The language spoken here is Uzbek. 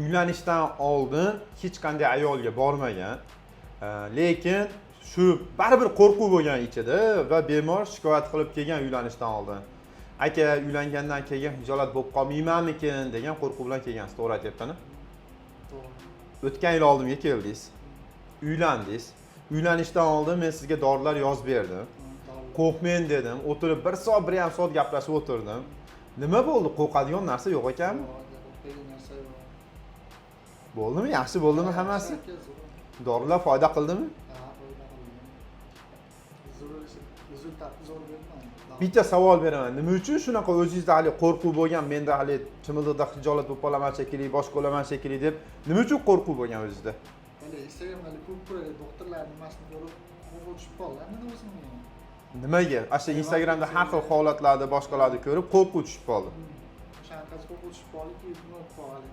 uylanishdan oldin hech qanday ayolga bormagan. Lekin shu baribir qo'rquv bo'lgan ichida va bemor shikoyat qilib kelgan uylanishdan oldin. Aka, uylangandan keyin hijolat bo'lib qolmaymanmikin degan qo'rquv bilan kelgansiz, to'g'ri aytyapman-a? To'g'ri. O'tgan yil oldimga keldingiz. Uylandingiz. Uylanishdan oldin men sizga dorilar yozib berdim. Qo'rqmang dedim. O'tirib 1 soat, 1,5 soat gaplashib o'tirdim. Nima bo'ldi? Qo'rqadigan narsa yo'q ekanmi? Bo'ldimi? Yaxshi bo'ldimi hammasi? Dorilar foyda qildimi? Bitta savol beraman. Nima uchun shunaqa o'zingizda hali qo'rquv bo'lgan, menda hali chimildiqda hijolat bo'lib qolaman shekilli, boshqa olaman shekilli deb nima uchun qo'rquv bo'lgan o'zingizda? Hali Instagramda ko'p ko'radi, doktorlarning masini ko'rib, qo'rquv tushib qoldi. Nima o'zim? Nimaga? Asha Instagramda har xil holatlarni, boshqalarni ko'rib qo'rquv tushib qoldi. O'shanaqa qo'rquv tushib qoldiki, nima qilib qoladi.